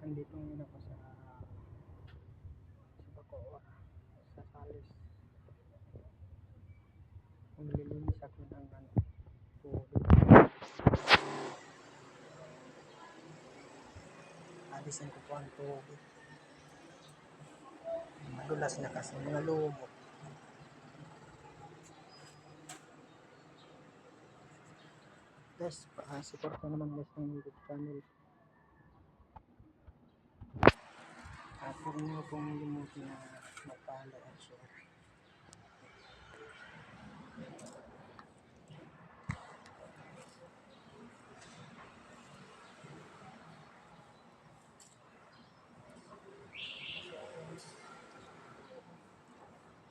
Nandito ngayon ako sa Bacoor, sa Sales. Maglilinis ako ng tubig. Alisin ko po ang tubig. Madulas na kasi mga lumot. Guys, support ko naman guys ng YouTube channel. At huwag niyo pong limutin na mag-follow at share.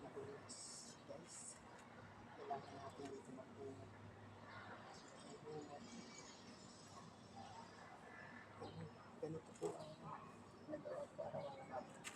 Madulas guys. Kailangan natin dito mag-ingat. Ganito po ang nagawa para wala natin.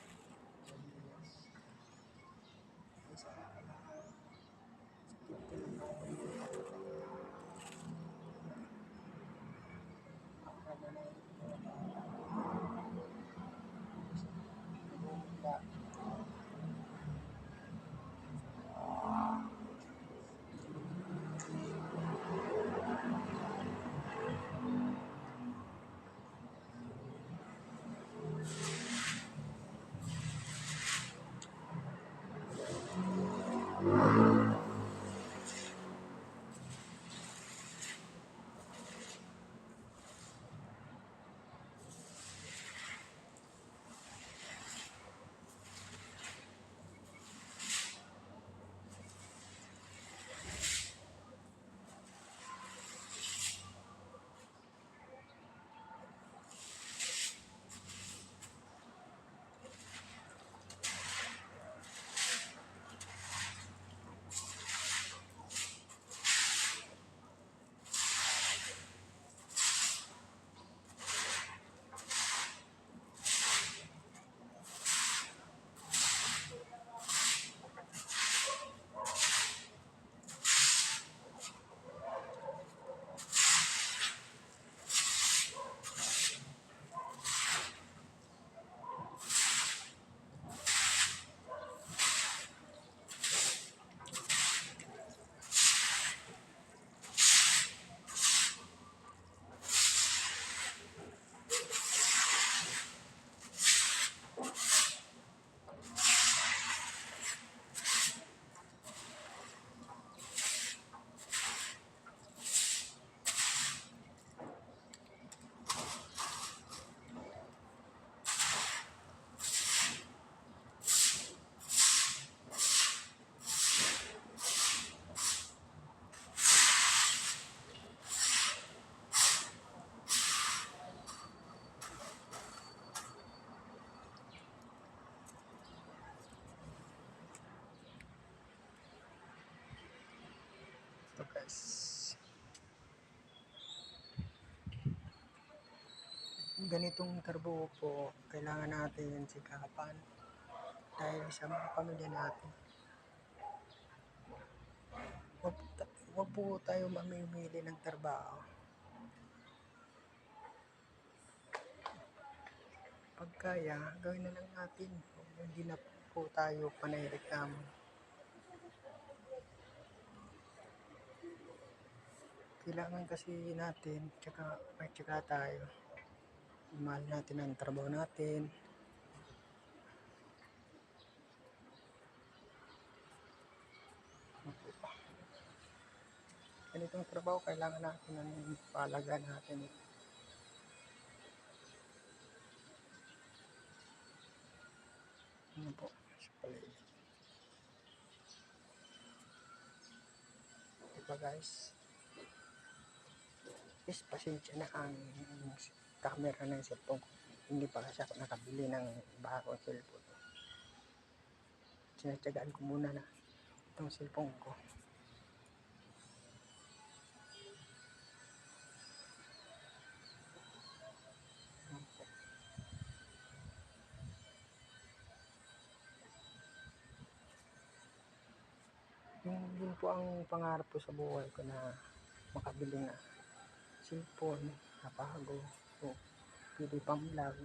Ito guys, ganitong trabaho po kailangan natin sikapan dahil sa mga pamilya natin. Huwag po tayo mamimili ng trabaho. Pag kaya, gawin na lang natin. Hindi na po tayo panay-reklamo. Kailangan kasi natin, tsaka may tsaka tayo. Mahal natin ang trabaho natin. Ganitong trabaho, kailangan natin ang palaga natin. Ano po, sa paligid. Diba guys? Is pasensya na ang camera ng cellphone ko. Hindi pa kasi ako nakabili ng bagong cellphone. Sinatsagaan ko muna na itong cellphone ko. Yun po ang pangarap ko sa buhay ko na makabili na cellphone na bago. So, pwede pang vlog.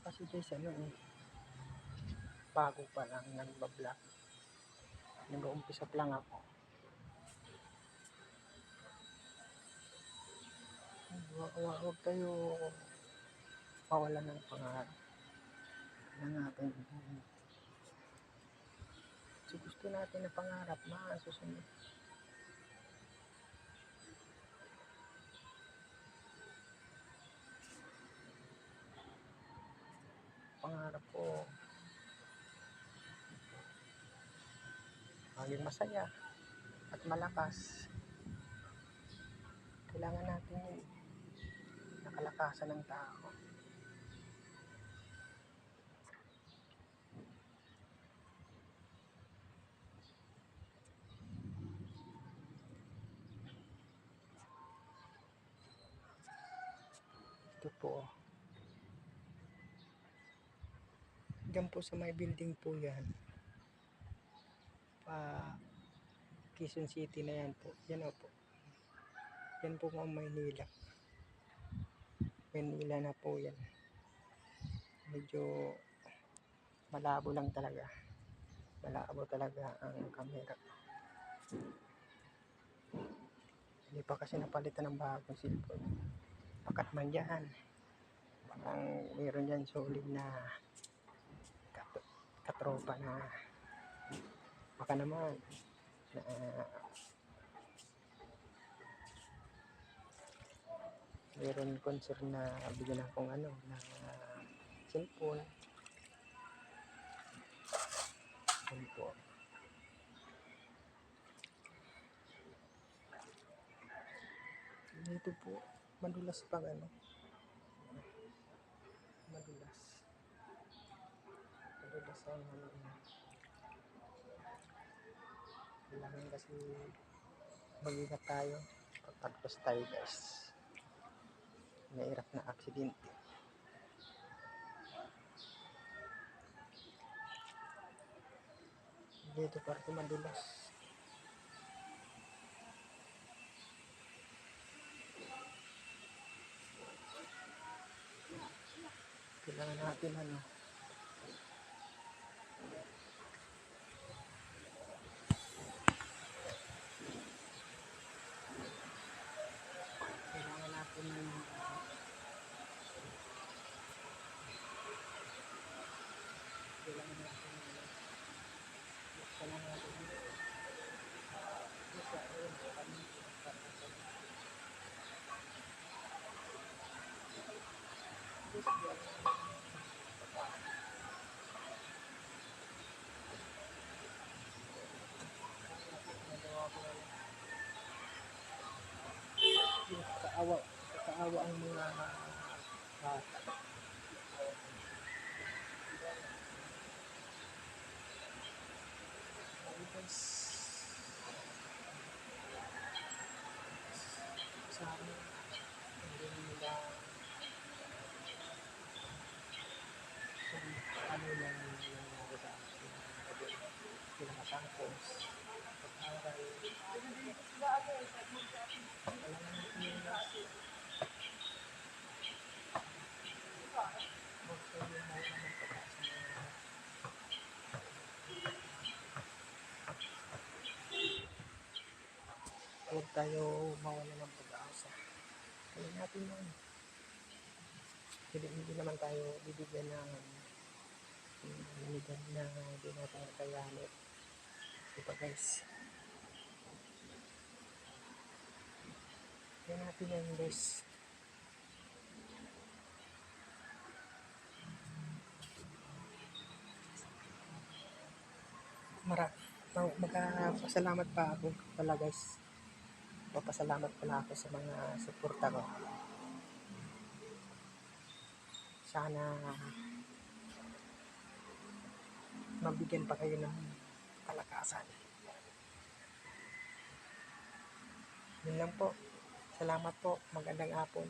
kasi guys, ano eh, bago pa lang nagbablog. Nag-uumpisa pa lang ako. Huwag tayo mawalan ng pangarap na natin. So, gusto natin na pangarap, masusunod. Pangarap ko maging masaya at malakas. Kailangan natin yun, nakalakasan ng tao. Ito po, dyan po sa may building po yan, Quezon City na yan po. Yan o po. Yan po ang Maynila. Maynila na po yan. Medyo malabo lang talaga. Malabo talaga ang camera. Hindi pa kasi napalitan ng bagong cellphone. Pakat man dyan. Parang meron dyan solid na katropa na baka naman na meron concern na bigyan akong ano na cellphone. Ano po. Dito po madulas pag ano. Madulas ang ano. Kailangan kasi mag-ingat tayo pagpagpas tayo guys. Mahirap na aksidente. Dito parang madulas. Kailangan natin ano. Kailangan natin kaawa ang mga bata. Sa amin, hindi nila ano lang nangyari sa akin. Sila matangkos. Pag-aral. Huwag tayo mawala ng pag-asa. Kaya natin yun. Hindi naman tayo bibigyan ng minigyan na hindi natin nakayanit. Diba guys? Kaya natin yan guys. Magpasalamat pa ako pala guys. Papasalamat pala ako sa mga suporta ko. Sana mabigyan pa kayo ng kalakasan. Yun lang po. Salamat po. Magandang hapon.